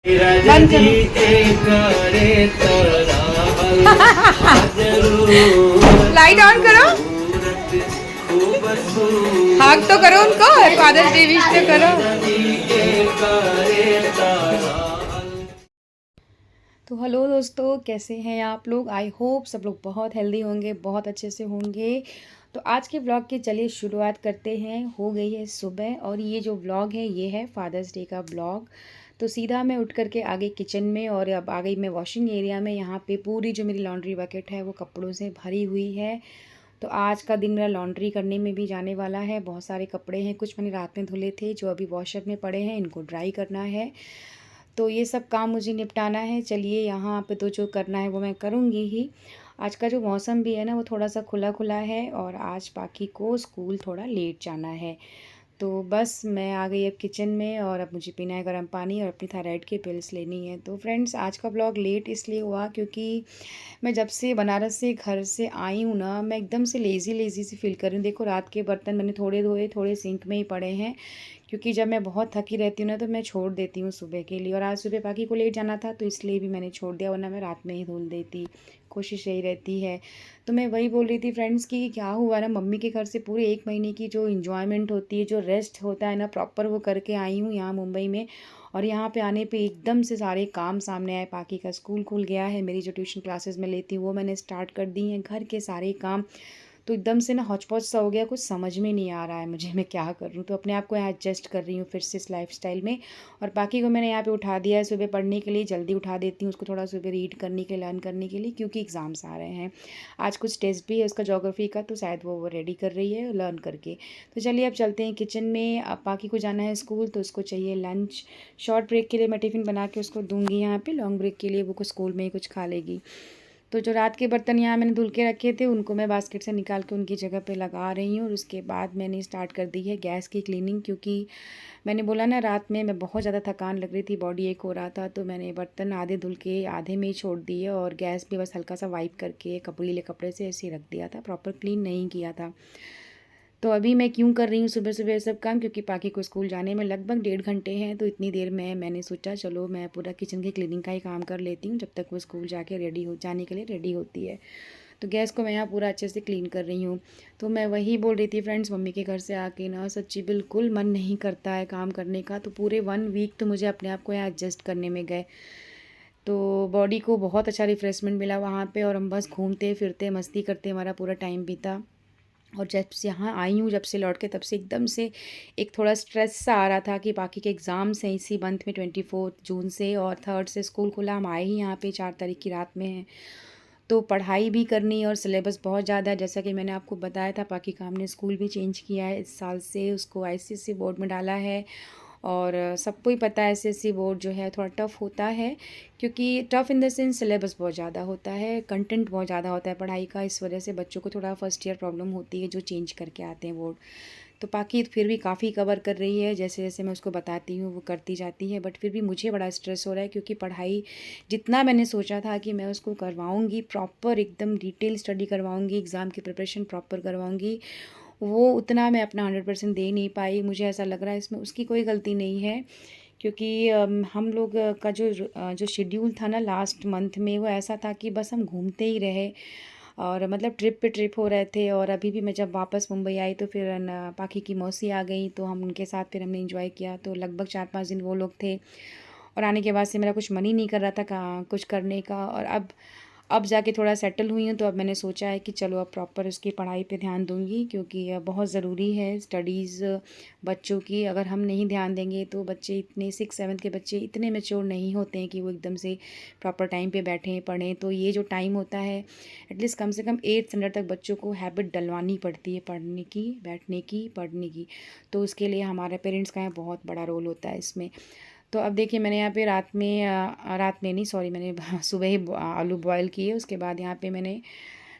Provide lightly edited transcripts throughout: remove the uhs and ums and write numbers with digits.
बंद करो। Light on करो। हाक तो करो उनको, फादर्स डे विश तो करो। तो हेलो दोस्तों, कैसे हैं आप लोग? आई होप सब लोग बहुत हेल्दी होंगे, बहुत अच्छे से होंगे। तो आज के व्लॉग की चलिए शुरुआत करते हैं। हो गई है सुबह और ये जो व्लॉग है ये है फादर्स डे का व्लॉग। तो सीधा मैं उठ करके आ गई किचन में और अब आ गई मैं वॉशिंग एरिया में। यहाँ पे पूरी जो मेरी लॉन्ड्री बकेट है वो कपड़ों से भरी हुई है। तो आज का दिन मेरा लॉन्ड्री करने में भी जाने वाला है। बहुत सारे कपड़े हैं, कुछ मैंने रात में धुले थे जो अभी वॉशर में पड़े हैं, इनको ड्राई करना है। तो ये सब काम मुझे निपटाना है। चलिए यहाँ पे तो जो करना है वो मैं करूँगी ही। आज का जो मौसम भी है ना वो थोड़ा सा खुला खुला है और आज पाखी को स्कूल थोड़ा लेट जाना है। तो बस मैं आ गई अब किचन में और अब मुझे पीना है गर्म पानी और अपनी थायराइड की पिल्स लेनी है। तो फ्रेंड्स, आज का ब्लॉग लेट इसलिए हुआ क्योंकि मैं जब से बनारस से घर से आई हूँ ना, मैं एकदम से लेज़ी लेज़ी सी फील कर रही हूँ। देखो, रात के बर्तन मैंने थोड़े धोए, थोड़े सिंक में ही पड़े हैं क्योंकि जब मैं बहुत थकी रहती हूँ ना तो मैं छोड़ देती हूँ सुबह के लिए। और आज सुबह पाकी को लेट जाना था तो इसलिए भी मैंने छोड़ दिया, वरना मैं रात में ही धुल देती। कोशिश यही रहती है। तो मैं वही बोल रही थी फ्रेंड्स कि क्या हुआ ना, मम्मी के घर से पूरे 1 महीने की जो इन्जॉयमेंट होती है, जो रेस्ट होता है ना प्रॉपर, वो करके आई हूँ यहाँ मुंबई में। और यहाँ पे आने पे एकदम से सारे काम सामने आए। पाकी का स्कूल खुल गया है, मेरी जो ट्यूशन क्लासेस में लेती हूँ वो मैंने स्टार्ट कर दी हैं, घर के सारे काम। तो एकदम से ना हौच पौच सा हो गया, कुछ समझ में नहीं आ रहा है मुझे मैं क्या कर रही हूँ। तो अपने आप को यहाँ एडजस्ट कर रही हूँ फिर से इस लाइफस्टाइल में। और बाकी को मैंने यहाँ पे उठा दिया है सुबह पढ़ने के लिए, जल्दी उठा देती हूँ उसको थोड़ा सुबह रीड करने के लिए, लर्न करने के लिए, क्योंकि एग्ज़ाम्स आ रहे हैं। आज कुछ टेस्ट भी है उसका ज्योग्राफी का, तो शायद वो रेडी कर रही है लर्न करके। तो चलिए अब चलते हैं किचन में। अब बाकी को जाना है स्कूल तो उसको चाहिए लंच। शॉर्ट ब्रेक के लिए मैं टिफ़िन बना के उसको दूँगी यहाँ पर, लॉन्ग ब्रेक के लिए वो कुछ स्कूल में ही कुछ खा लेगी। तो जो रात के बर्तन यहाँ मैंने धुल के रखे थे उनको मैं बास्केट से निकाल के उनकी जगह पे लगा रही हूँ। और उसके बाद मैंने स्टार्ट कर दी है गैस की क्लीनिंग, क्योंकि मैंने बोला ना रात में मैं बहुत ज़्यादा थकान लग रही थी, बॉडी एक हो रहा था। तो मैंने बर्तन आधे धुल के आधे में ही छोड़ दिए और गैस भी बस हल्का सा वाइप करके कपड़ीले कपड़े से ऐसे ही रख दिया था, प्रॉपर क्लीन नहीं किया था। तो अभी मैं क्यों कर रही हूँ सुबह सुबह ये सब काम, क्योंकि पाकी को स्कूल जाने में लगभग 1.5 घंटे हैं। तो इतनी देर में मैंने सोचा चलो मैं पूरा किचन की क्लीनिंग का ही काम कर लेती हूँ जब तक वो स्कूल जाके रेडी हो जाने के लिए रेडी होती है। तो गैस को मैं यहाँ पूरा अच्छे से क्लीन कर रही हूँ। तो मैं वही बोल रही थी फ्रेंड्स, मम्मी के घर से आके ना सच्ची बिल्कुल मन नहीं करता है काम करने का। तो पूरे 1 वीक तो मुझे अपने आप को यहाँ एडजस्ट करने में गए। तो बॉडी को बहुत अच्छा रिफ़्रेशमेंट मिला वहाँ पे और हम बस घूमते फिरते मस्ती करते हमारा पूरा टाइम बीता। और जब से यहाँ आई हूँ, जब से लौट के, तब से एकदम से एक थोड़ा स्ट्रेस सा आ रहा था कि बाकी के एग्ज़ाम्स हैं इसी मंथ में 24 जून से और 3 से स्कूल खुला। हम आए ही यहाँ पे 4 तारीख की रात में हैं। तो पढ़ाई भी करनी और सिलेबस बहुत ज़्यादा है। जैसा कि मैंने आपको बताया था, पाकी का हमने स्कूल भी चेंज किया है इस साल से, उसको आईसीएसई बोर्ड में डाला है। और सबको ही पता है एसएससी बोर्ड जो है थोड़ा टफ़ होता है, क्योंकि tough in the sense syllabus बहुत ज़्यादा होता है, कंटेंट बहुत ज़्यादा होता है पढ़ाई का। इस वजह से बच्चों को थोड़ा फर्स्ट ईयर प्रॉब्लम होती है जो चेंज करके आते हैं बोर्ड। तो बाकी फिर भी काफ़ी कवर कर रही है, जैसे जैसे मैं उसको बताती हूँ वो करती जाती है। बट फिर भी मुझे बड़ा स्ट्रेस हो रहा है, क्योंकि पढ़ाई जितना मैंने सोचा था कि मैं उसको करवाऊँगी प्रॉपर, एकदम डिटेल स्टडी करवाऊँगी, एग्ज़ाम की प्रिपरेशन प्रॉपर करवाऊँगी, वो उतना मैं अपना 100% दे नहीं पाई। मुझे ऐसा लग रहा है इसमें उसकी कोई गलती नहीं है, क्योंकि हम लोग का जो शेड्यूल था ना लास्ट मंथ में, वो ऐसा था कि बस हम घूमते ही रहे और मतलब ट्रिप पे ट्रिप हो रहे थे। और अभी भी मैं जब वापस मुंबई आई तो फिर न पाखी की मौसी आ गई, तो हम उनके साथ फिर हमने एंजॉय किया। तो लगभग 4-5 दिन वो लोग थे और आने के बाद से मेरा कुछ मन ही नहीं कर रहा था कुछ करने का। और अब जाके थोड़ा सेटल हुई हूँ, तो अब मैंने सोचा है कि चलो अब प्रॉपर उसकी पढ़ाई पे ध्यान दूँगी, क्योंकि बहुत ज़रूरी है स्टडीज़ बच्चों की। अगर हम नहीं ध्यान देंगे तो बच्चे इतने 6-7 के बच्चे इतने मैच्योर नहीं होते हैं कि वो एकदम से प्रॉपर टाइम पे बैठें पढ़ें। तो ये जो टाइम होता है, एटलीस्ट कम से कम 8th स्टैंडर्ड तक बच्चों को हैबिट डलवानी पड़ती है पढ़ने की, बैठने की, पढ़ने की। तो उसके लिए हमारे पेरेंट्स का यहाँ बहुत बड़ा रोल होता है इसमें। तो अब देखिए मैंने यहाँ पे रात में नहीं, सॉरी, मैंने सुबह ही आलू बॉयल किए। उसके बाद यहाँ पे मैंने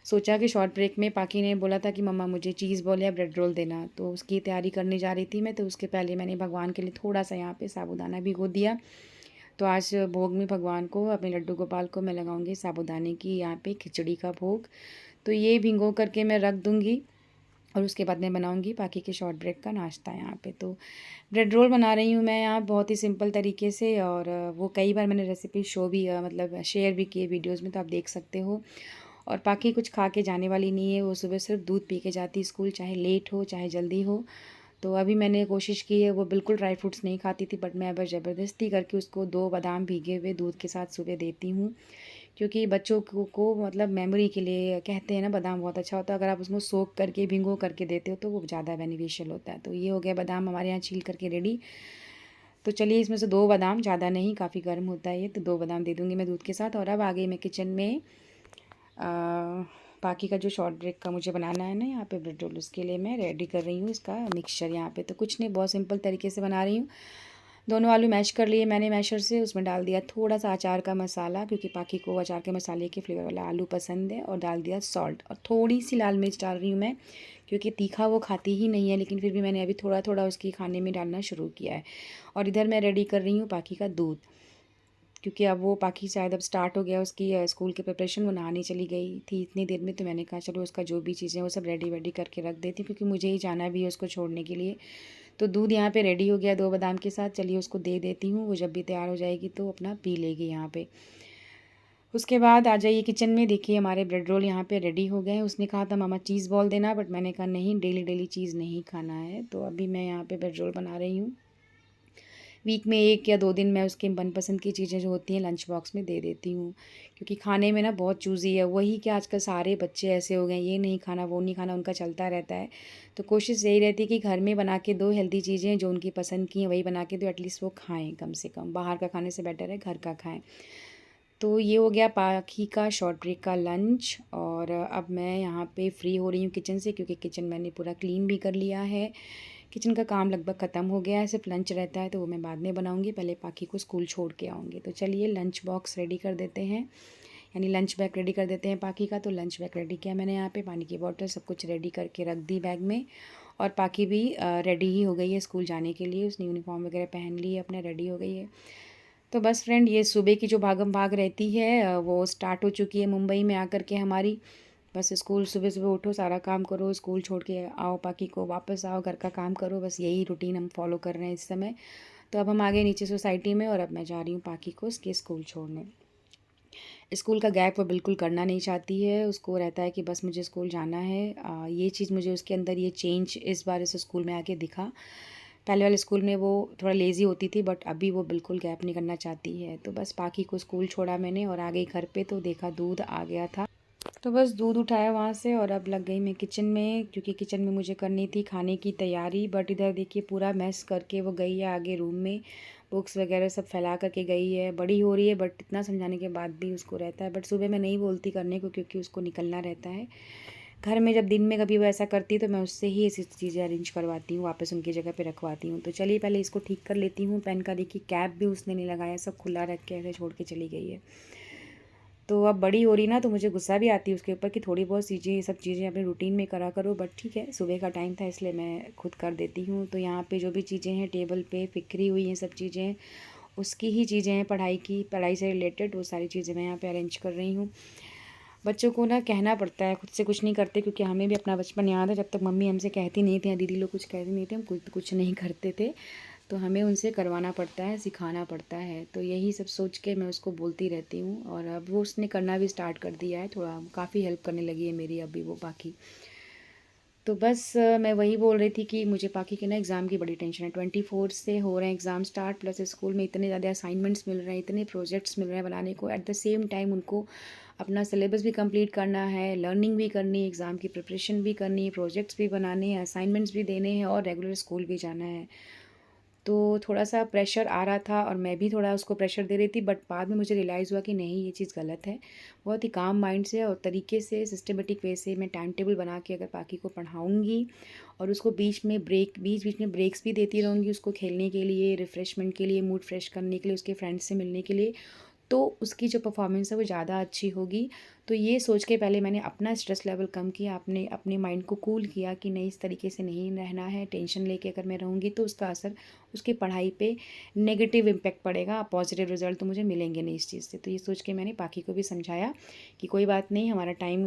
सोचा कि शॉर्ट ब्रेक में पाकी ने बोला था कि मम्मा मुझे चीज़ बॉल या ब्रेड रोल देना, तो उसकी तैयारी करने जा रही थी मैं। तो उसके पहले मैंने भगवान के लिए थोड़ा सा यहाँ पे साबूदाना भिगो दिया। तो आज भोग में भगवान को, अपने लड्डू गोपाल को मैं लगाऊंगी साबूदाने की यहाँ पे खिचड़ी का भोग। तो ये भिगो करके मैं रख दूँगी। और उसके बाद मैं बनाऊंगी बाकी के शॉर्ट ब्रेक का नाश्ता यहाँ पे। तो ब्रेड रोल बना रही हूँ मैं यहाँ बहुत ही सिंपल तरीके से, और वो कई बार मैंने रेसिपी शो भी मतलब शेयर भी किए वीडियोज़ में, तो आप देख सकते हो। और बाकी कुछ खा के जाने वाली नहीं है, वो सुबह सिर्फ दूध पी के जाती स्कूल, चाहे लेट हो चाहे जल्दी हो। तो अभी मैंने कोशिश की है, वो बिल्कुल ड्राई फ्रूट्स नहीं खाती थी, बट मैं अब ज़बरदस्ती करके उसको 2 बादाम भीगे हुए दूध के साथ सुबह देती हूँ। क्योंकि बच्चों को मतलब मेमोरी के लिए कहते हैं ना, बादाम बहुत अच्छा होता है। अगर आप उसमें सोख करके भिगो करके देते हो तो वो ज़्यादा बेनिफिशियल होता है। तो ये हो गया बादाम हमारे यहाँ छील करके रेडी। तो चलिए इसमें से 2 बादाम, ज़्यादा नहीं, काफ़ी गर्म होता है ये, तो 2 बादाम दे दूँगी मैं दूध के साथ। और अब आ गई मैं किचन में। बाकी का जो शॉर्ट ब्रेक का मुझे बनाना है ना यहाँ पे ब्रेड रोल, उसके लिए मैं रेडी कर रही हूँ इसका मिक्सचर यहाँ पे। तो कुछ नहीं, बहुत सिंपल तरीके से बना रही हूँ। दोनों आलू मैश कर लिए मैंने मैशर से, उसमें डाल दिया थोड़ा सा अचार का मसाला, क्योंकि पाखी को अचार के मसाले के फ्लेवर वाला आलू पसंद है, और डाल दिया सॉल्ट, और थोड़ी सी लाल मिर्च डाल रही हूँ मैं, क्योंकि तीखा वो खाती ही नहीं है, लेकिन फिर भी मैंने अभी थोड़ा थोड़ा उसकी खाने में डालना शुरू किया है। और इधर मैं रेडी कर रही हूँ पाखी का दूध, क्योंकि अब वो पाखी शायद अब स्टार्ट हो गया उसकी स्कूल की प्रिपरेशन, वो नहाने चली गई थी इतनी देर में, तो मैंने कहा चलो उसका जो भी चीज़ें वो सब रेडी वेडी करके रख देती हूँ, क्योंकि मुझे ही जाना भी है उसको छोड़ने के लिए। तो दूध यहाँ पे रेडी हो गया 2 बादाम के साथ, चलिए उसको दे देती हूँ, वो जब भी तैयार हो जाएगी तो अपना पी लेगी यहाँ पे। उसके बाद आ जाइए किचन में, देखिए हमारे ब्रेड रोल यहाँ पे रेडी हो गए हैं। उसने कहा था मामा चीज़ बॉल देना, बट मैंने कहा नहीं, डेली डेली चीज़ नहीं खाना है। तो अभी मैं यहाँ पे ब्रेड रोल बना रही हूँ। वीक में 1 या 2 दिन मैं उसके मनपसंद की चीज़ें जो होती हैं लंच बॉक्स में दे देती हूँ, क्योंकि खाने में ना बहुत चूज़ी है। वही कि आजकल सारे बच्चे ऐसे हो गए हैं, ये नहीं खाना वो नहीं खाना, उनका चलता रहता है। तो कोशिश यही रहती है कि घर में बना के दो हेल्दी चीज़ें जो उनकी पसंद की हैं वही बना के दो, एटलीस्ट वो खाएँ कम से कम। बाहर का खाने से बेटर है घर का खाएँ। तो ये हो गया पाखी का शॉर्ट ब्रेक का लंच, और अब मैं यहाँ पे फ्री हो रही हूँ किचन से, क्योंकि किचन मैंने पूरा क्लीन भी कर लिया है। किचन का काम लगभग ख़त्म हो गया है, सिर्फ लंच रहता है, तो वो मैं बाद में बनाऊँगी, पहले पाखी को स्कूल छोड़ के आऊँगी। तो चलिए लंच बॉक्स रेडी कर देते हैं, यानी लंच बैग रेडी कर देते हैं पाखी का। तो लंच बैग रेडी किया मैंने, यहाँ पे पानी की बॉटल सब कुछ रेडी करके रख दी बैग में। और पाखी भी रेडी ही हो गई है स्कूल जाने के लिए, उसने यूनिफॉर्म वगैरह पहन ली है, अपना रेडी हो गई है। तो बस फ्रेंड, ये सुबह की जो भागम भाग रहती है वो स्टार्ट हो चुकी है मुंबई में आकर के हमारी। बस स्कूल सुबह सुबह उठो, सारा काम करो, स्कूल छोड़ के आओ पाखी को, वापस आओ, घर का काम करो, बस यही रूटीन हम फॉलो कर रहे हैं इस समय। तो अब हम आ गए नीचे सोसाइटी में, और अब मैं जा रही हूँ पाखी को उसके स्कूल छोड़ने। स्कूल का गैप वो बिल्कुल करना नहीं चाहती है, उसको रहता है कि बस मुझे स्कूल जाना है। ये चीज़ मुझे उसके अंदर ये चेंज इस बार इस स्कूल में आके दिखा। पहले वाले स्कूल में वो थोड़ा लेज़ी होती थी, बट अभी वो बिल्कुल गैप नहीं करना चाहती है। तो बस पाखी को स्कूल छोड़ा मैंने और आ गई घर पे, तो देखा दूध आ गया था, तो बस दूध उठाया वहाँ से और अब लग गई मैं किचन में, क्योंकि किचन में मुझे करनी थी खाने की तैयारी। बट इधर देखिए पूरा मैस करके वो गई है आगे रूम में, बुक्स वगैरह सब फैला करके गई है। बड़ी हो रही है, बट इतना समझाने के बाद भी उसको रहता है। बट सुबह मैं नहीं बोलती करने को, क्योंकि उसको निकलना रहता है घर में। जब दिन में कभी वो ऐसा करती है तो मैं उससे ही ऐसी चीज़ें अरेंज करवाती हूँ, वापस उनकी जगह पे रखवाती हूँ। तो चलिए पहले इसको ठीक कर लेती हूँ। पेन का देखिए कैप भी उसने नहीं लगाया, सब खुला रख के ऐसे छोड़ के चली गई है। तो अब बड़ी हो रही ना, तो मुझे गुस्सा भी आती है उसके ऊपर कि थोड़ी बहुत चीज़ें, ये सब चीज़ें अपने रूटीन में करा करो। बट ठीक है, सुबह का टाइम था इसलिए मैं खुद कर देती हूँ। तो यहाँ पे जो भी चीज़ें हैं टेबल पे बिखरी हुई हैं, सब चीज़ें उसकी ही चीज़ें हैं, पढ़ाई से रिलेटेड, वो सारी चीज़ें मैं यहाँ पे अरेंज कर रही हूँ। बच्चों को ना कहना पड़ता है, खुद से कुछ नहीं करते, क्योंकि हमें भी अपना बचपन याद है, जब तक मम्मी हमसे कहती नहीं थी या दीदी लोग कुछ कहते नहीं थे, हम कुछ नहीं करते थे। तो हमें उनसे करवाना पड़ता है, सिखाना पड़ता है। तो यही सब सोच के मैं उसको बोलती रहती हूँ, और अब वो उसने करना भी स्टार्ट कर दिया है, थोड़ा काफ़ी हेल्प करने लगी है मेरी अभी वो बाकी। तो बस मैं वही बोल रही थी कि मुझे बाकी के ना एग्ज़ाम की बड़ी टेंशन है। 24 से हो रहे हैं एग्ज़ाम स्टार्ट, प्लस स्कूल में इतने ज़्यादा असाइनमेंट्स मिल रहे हैं, इतने प्रोजेक्ट्स मिल रहे हैं बनाने को, एट द सेम टाइम उनको अपना सिलेबस भी कंप्लीट करना है, लर्निंग भी करनी है, एग्ज़ाम की प्रिपरेशन भी करनी है, प्रोजेक्ट्स भी बनाने हैं, असाइनमेंट्स भी देने हैं, और रेगुलर स्कूल भी जाना है। तो थोड़ा-सा प्रेशर आ रहा था, और मैं भी थोड़ा उसको प्रेशर दे रही थी, बट बाद में मुझे रियलाइज़ हुआ कि नहीं, ये चीज़ गलत है। बहुत ही काम माइंड से और तरीके से, सिस्टमैटिक वे से मैं टाइम टेबल बना के अगर बाकी को पढ़ाऊँगी, और उसको बीच-बीच में ब्रेक्स भी देती रहूँगी उसको खेलने के लिए, रिफ़्रेशमेंट के लिए, मूड फ्रेश करने के लिए, उसके फ्रेंड्स से मिलने के लिए, तो उसकी जो परफ़ॉर्मेंस है वो ज़्यादा अच्छी होगी। तो ये सोच के पहले मैंने अपना स्ट्रेस लेवल कम किया, अपने माइंड को कूल किया कि नहीं, इस तरीके से नहीं रहना है। टेंशन लेके अगर मैं रहूँगी तो उसका असर उसकी पढ़ाई पे नेगेटिव इम्पैक्ट पड़ेगा, पॉजिटिव रिजल्ट तो मुझे मिलेंगे नहीं इस चीज़ से। तो ये सोच के मैंने पाकी को भी समझाया कि कोई बात नहीं, हमारा टाइम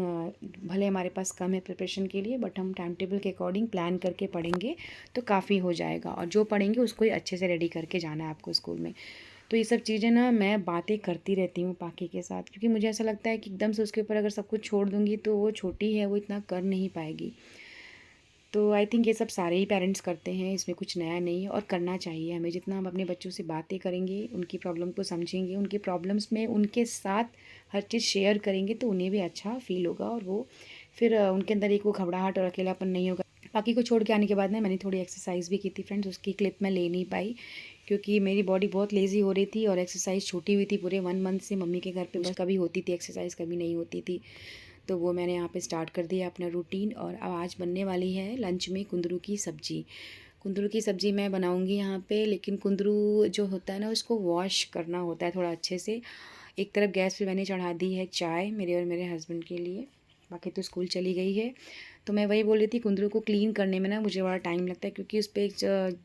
भले हमारे पास कम है प्रिपरेशन के लिए, बट हम टाइम टेबल के अकॉर्डिंग प्लान करके पढ़ेंगे तो काफ़ी हो जाएगा, और जो पढ़ेंगे उसको ही अच्छे से रेडी करके जाना है आपको स्कूल में। तो ये सब चीज़ें ना मैं बातें करती रहती हूँ पाकी के साथ, क्योंकि मुझे ऐसा लगता है कि एकदम से उसके ऊपर अगर सब कुछ छोड़ दूँगी तो वो छोटी है, वो इतना कर नहीं पाएगी। तो आई थिंक ये सब सारे ही पेरेंट्स करते हैं, इसमें कुछ नया नहीं है, और करना चाहिए हमें। जितना हम अपने बच्चों से बातें करेंगे, उनकी प्रॉब्लम को समझेंगे, उनकी प्रॉब्लम्स में उनके साथ हर चीज़ शेयर करेंगे, तो उन्हें भी अच्छा फ़ील होगा, और वो फिर उनके अंदर एक वो घबराहट और अकेलापन नहीं होगा। बाकी को छोड़ के आने के बाद ना मैंने थोड़ी एक्सरसाइज भी की थी फ्रेंड्स, उसकी क्लिप मैं ले नहीं पाई क्योंकि मेरी बॉडी बहुत लेज़ी हो रही थी और एक्सरसाइज छूटी हुई थी पूरे 1 मंथ से। मम्मी के घर पे बस कभी होती थी एक्सरसाइज, कभी नहीं होती थी, तो वो मैंने यहाँ पे स्टार्ट कर दिया अपना रूटीन। और अब आज बनने वाली है लंच में कुंदरू की सब्ज़ी। कुंदरू की सब्ज़ी मैं बनाऊँगी यहाँ पे, लेकिन कुंदरू जो होता है ना उसको वॉश करना होता है थोड़ा अच्छे से। एक तरफ गैस पे मैंने चढ़ा दी है चाय मेरे और मेरे हस्बैंड के लिए, बाकी तो स्कूल चली गई है। तो मैं वही बोल रही थी, कुंदरू को क्लीन करने में ना मुझे बड़ा टाइम लगता है, क्योंकि उस पर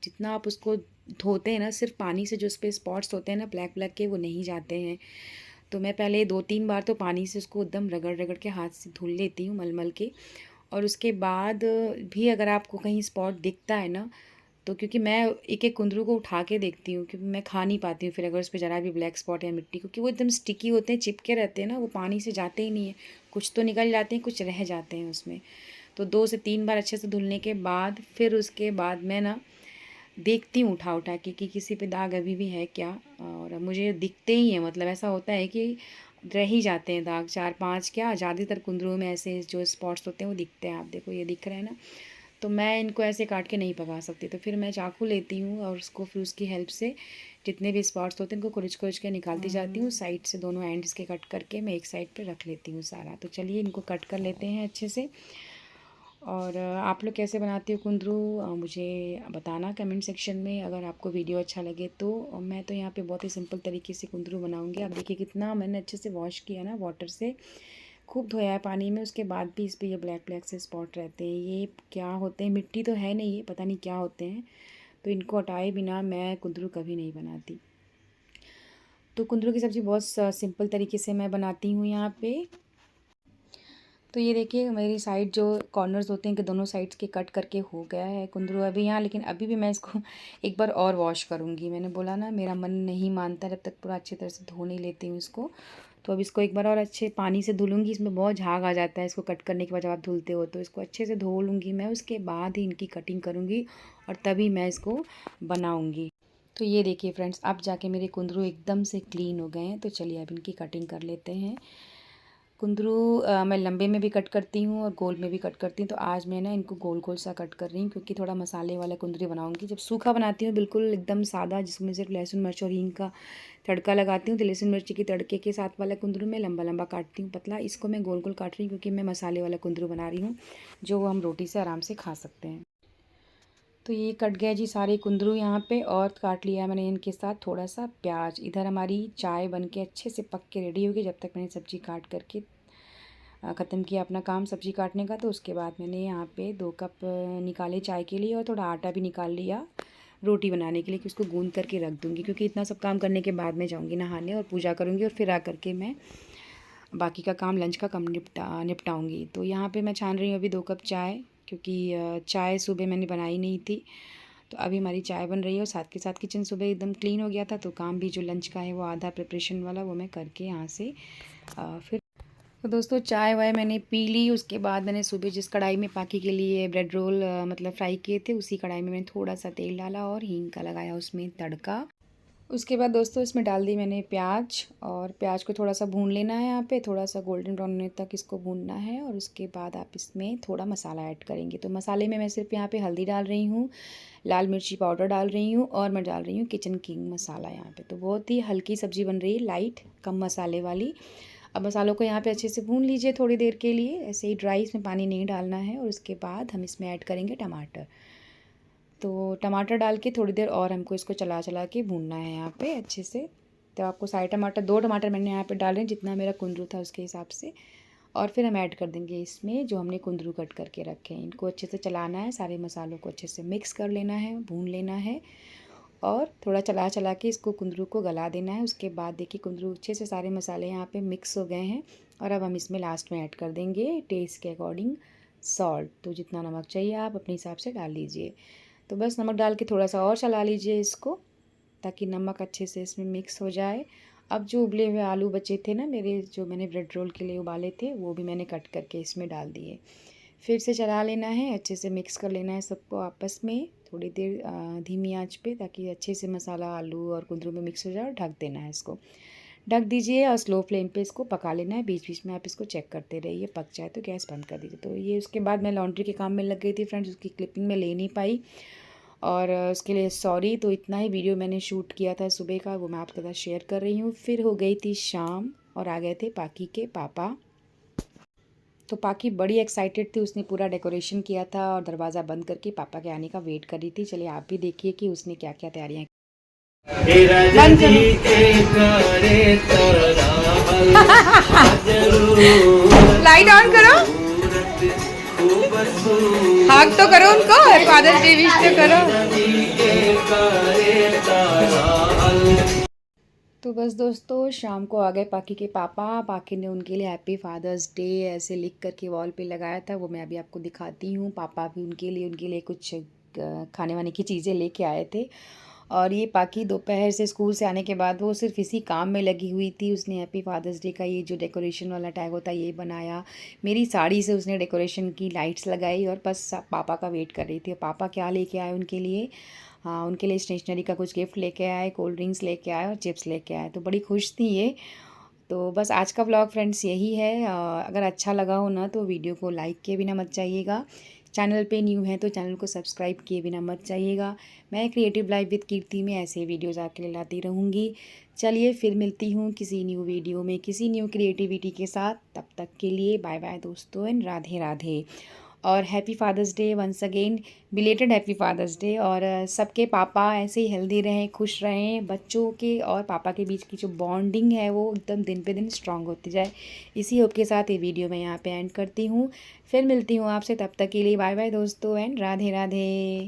जितना आप उसको धोते हैं ना, सिर्फ पानी से जो उस पर स्पॉट्स होते हैं ना ब्लैक ब्लैक के, वो नहीं जाते हैं। तो मैं पहले 2-3 बार तो पानी से उसको एकदम रगड़ रगड़ के हाथ से धुल लेती हूँ, मल मल के। और उसके बाद भी अगर आपको कहीं स्पॉट दिखता है ना, तो क्योंकि मैं एक एक कुंदरू को उठा के देखती हूँ, क्योंकि मैं खा नहीं पाती हूँ फिर अगर उस पर ज़रा भी ब्लैक स्पॉट या मिट्टी, क्योंकि वो एकदम स्टिकी होते हैं, चिपके रहते हैं ना, वो पानी से जाते ही नहीं है। कुछ तो निकल जाते हैं, कुछ रह जाते हैं उसमें। तो 2 से 3 बार अच्छे से धुलने के बाद फिर उसके बाद मैं ना देखती हूँ उठा उठा के कि किसी पे दाग अभी भी है क्या। और मुझे दिखते ही हैं, मतलब ऐसा होता है कि रह ही जाते हैं दाग, 4-5 क्या, ज़्यादातर कुंदरू में ऐसे जो स्पॉट्स होते हैं वो दिखते हैं। आप देखो ये दिख रहे हैं ना, तो मैं इनको ऐसे काट के नहीं पका सकती, तो फिर मैं चाकू लेती हूँ और उसको फिर उसकी हेल्प से जितने भी स्पॉट्स होते हैं उनको कुरुच कुरुच के निकालती जाती हूँ। साइड से दोनों एंड्स के कट करके मैं एक साइड पे रख लेती हूँ सारा। तो चलिए इनको कट कर लेते हैं अच्छे से। और आप लोग कैसे बनाते हो कुंदरू, मुझे बताना कमेंट सेक्शन में अगर आपको वीडियो अच्छा लगे तो। और मैं तो यहाँ पे बहुत ही सिंपल तरीके से कुंदरू बनाऊँगी। आप देखिए कितना मैंने अच्छे से वॉश किया ना वाटर से, खूब धोया है पानी में, उसके बाद भी इस पर ये ब्लैक ब्लैक से स्पॉट रहते हैं। ये क्या होते हैं, मिट्टी तो है नहीं, ये पता नहीं क्या होते हैं। तो इनको हटाए बिना मैं कुंदरू कभी नहीं बनाती। तो कुंदरू की सब्ज़ी बहुत सिंपल तरीके से मैं बनाती हूँ यहाँ पे। तो ये देखिए मेरी साइड जो कॉर्नर्स होते हैं कि दोनों साइड्स के कट करके हो गया है कुंदरू अभी यहाँ, लेकिन अभी भी मैं इसको एक बार और वॉश करूँगी। मैंने बोला ना मेरा मन नहीं मानता जब तक पूरा अच्छी तरह से धो नहीं लेती हूँ इसको। तो अब इसको एक बार और अच्छे पानी से धुलूँगी। इसमें बहुत झाग आ जाता है इसको कट करने के बाद, जब आप धुलते हो तो इसको अच्छे से धो लूँगी मैं, उसके बाद ही इनकी कटिंग करूँगी और तभी मैं इसको बनाऊँगी। तो ये देखिए फ्रेंड्स, अब जाके मेरे कुंदरू एकदम से क्लीन हो गए हैं। तो चलिए अब इनकी कटिंग कर लेते हैं। कुंदरू मैं लंबे में भी कट करती हूँ और गोल में भी कट करती हूँ। तो आज मैं ना इनको गोल गोल सा कट कर रही हूँ, क्योंकि थोड़ा मसाले वाला कुंदरू बनाऊँगी। जब सूखा बनाती हूँ बिल्कुल एकदम सादा, जिसमें सिर्फ लहसुन मिर्च और हींग का तड़का लगाती हूँ, तो लहसुन मिर्ची की तड़के के साथ वाला कुंदरू मैं लंबा लंबा काटती हूँ पतला। इसको मैं गोल गोल काट रही हूँ क्योंकि मैं मसाले वाला कुंदरू बना रही हूँ जो हम रोटी से आराम से खा सकते हैं। तो ये कट गया जी सारे कुंदरू यहाँ पे, और काट लिया मैंने इनके साथ थोड़ा सा प्याज। इधर हमारी चाय बन के अच्छे से पक के रेडी होगी, जब तक मैंने सब्ज़ी काट करके ख़त्म किया अपना काम सब्ज़ी काटने का। तो उसके बाद मैंने यहाँ पे 2 कप निकाले चाय के लिए, और थोड़ा आटा भी निकाल लिया रोटी बनाने के लिए, कि उसको गूंद करके रख दूँगी, क्योंकि इतना सब काम करने के बाद मैं जाऊँगी नहाने और पूजा करूँगी, और फिर आ करके मैं बाकी का काम लंच का काम निपटाऊँगी। तो यहाँ पे मैं छान रही हूँ अभी 2 कप चाय, क्योंकि चाय सुबह मैंने बनाई नहीं थी। तो अभी हमारी चाय बन रही है, और साथ के साथ किचन सुबह एकदम क्लीन हो गया था, तो काम भी जो लंच का है वो आधा प्रिपरेशन वाला वो मैं करके यहाँ से फिर। तो दोस्तों चाय वाय मैंने पी ली। उसके बाद मैंने सुबह जिस कढ़ाई में पाकी के लिए ब्रेड रोल मतलब फ्राई किए थे, उसी कढ़ाई में मैंने थोड़ा सा तेल डाला और हींग का लगाया उसमें तड़का। उसके बाद दोस्तों इसमें डाल दी मैंने प्याज, और प्याज को थोड़ा सा भून लेना है यहाँ पे, थोड़ा सा गोल्डन ब्राउन होने तक इसको भूनना है। और उसके बाद आप इसमें थोड़ा मसाला ऐड करेंगे। तो मसाले में मैं सिर्फ यहाँ पे हल्दी डाल रही हूँ, लाल मिर्ची पाउडर डाल रही हूँ, और मैं डाल रही हूँ किचन किंग मसाला यहाँ पे। तो बहुत ही हल्की सब्ज़ी बन रही है, लाइट कम मसाले वाली। अब मसालों को यहाँ पे अच्छे से भून लीजिए थोड़ी देर के लिए, ऐसे ही ड्राई, इसमें पानी नहीं डालना है। और उसके बाद हम इसमें ऐड करेंगे टमाटर। तो टमाटर डाल के थोड़ी देर और हमको इसको चला चला के भूनना है यहाँ पे अच्छे से। तो आपको सारे टमाटर, 2 टमाटर मैंने यहाँ पे डाले हैं, जितना मेरा कुंदरू था उसके हिसाब से। और फिर हम ऐड कर देंगे इसमें जो हमने कुंदरू कट करके रखे हैं। इनको अच्छे से चलाना है, सारे मसालों को अच्छे से मिक्स कर लेना है, भून लेना है। और थोड़ा चला चला के इसको कुंदरू को गला देना है। उसके बाद देखिए कुंदरू अच्छे से सारे मसाले यहाँ पे मिक्स हो गए हैं। और अब हम इसमें लास्ट में ऐड कर देंगे टेस्ट के अकॉर्डिंग सॉल्ट। तो जितना नमक चाहिए आप अपने हिसाब से डाल लीजिए। तो बस नमक डाल के थोड़ा सा और चला लीजिए इसको, ताकि नमक अच्छे से इसमें मिक्स हो जाए। अब जो उबले हुए आलू बचे थे ना मेरे, जो मैंने ब्रेड रोल के लिए उबाले थे, वो भी मैंने कट करके इसमें डाल दिए। फिर से चला लेना है, अच्छे से मिक्स कर लेना है सबको आपस में थोड़ी देर धीमी आंच पे, ताकि अच्छे से मसाला आलू और कुंदरू में मिक्स हो जाए। और ढक देना है इसको, ढक दीजिए और स्लो फ्लेम पे इसको पका लेना है। बीच बीच में आप इसको चेक करते रहिए, पक जाए तो गैस बंद कर दीजिए। तो ये उसके बाद मैं लॉन्ड्री के काम में लग गई थी फ्रेंड्स, उसकी क्लिपिंग में ले नहीं पाई और उसके लिए सॉरी। तो इतना ही वीडियो मैंने शूट किया था सुबह का, वो मैं आपके साथ शेयर कर रही हूँ। फिर हो गई थी शाम और आ गए थे पाकी के पापा। तो पाकी बड़ी एक्साइटेड थी, उसने पूरा डेकोरेशन किया था और दरवाज़ा बंद करके पापा के आने का वेट कर रही थी। चलिए आप भी देखिए कि उसने क्या क्या तैयारियां लाइट ऑन करो, हाक तो करो उनको, फादर्स डे विश तो करो। तो बस दोस्तों शाम को आ गए पाकी के पापा। पाकी ने उनके लिए हैप्पी फादर्स डे ऐसे लिख करके वॉल पे लगाया था, वो मैं अभी आपको दिखाती हूँ। पापा भी उनके लिए कुछ खाने वाने की चीज़ें लेके आए थे। और ये पाकी दोपहर से स्कूल से आने के बाद वो सिर्फ इसी काम में लगी हुई थी। उसने हैप्पी फादर्स डे का ये जो डेकोरेशन वाला टैग होता है ये बनाया, मेरी साड़ी से उसने डेकोरेशन की लाइट्स लगाई और बस पापा का वेट कर रही थी। पापा क्या लेके आए उनके लिए, हाँ उनके लिए स्टेशनरी का कुछ गिफ्ट लेके आए, कोल्ड ड्रिंक्स लेके आए और चिप्स लेके आए। तो बड़ी खुश थी ये। तो बस आज का व्लॉग फ्रेंड्स यही है। अगर अच्छा लगा हो ना तो वीडियो को लाइक किए बिना मत जाइएगा। चैनल पे न्यू है तो चैनल को सब्सक्राइब किए बिना मत जाइएगा। मैं क्रिएटिव लाइफ विद कीर्ति में ऐसे वीडियोज़ आपके लिए लाती रहूँगी। चलिए फिर मिलती हूँ किसी न्यू वीडियो में किसी न्यू क्रिएटिविटी के साथ। तब तक के लिए बाय बाय दोस्तों एंड राधे राधे। और happy father's day once again, belated happy father's day. और सबके पापा ऐसे ही हेल्दी रहें, खुश रहें। बच्चों के और पापा के बीच की जो बॉन्डिंग है वो एकदम दिन पे दिन स्ट्रांग होती जाए। इसी होप के साथ ये वीडियो मैं यहाँ पे एंड करती हूँ। फिर मिलती हूँ आपसे, तब तक के लिए बाय बाय दोस्तों एंड राधे राधे।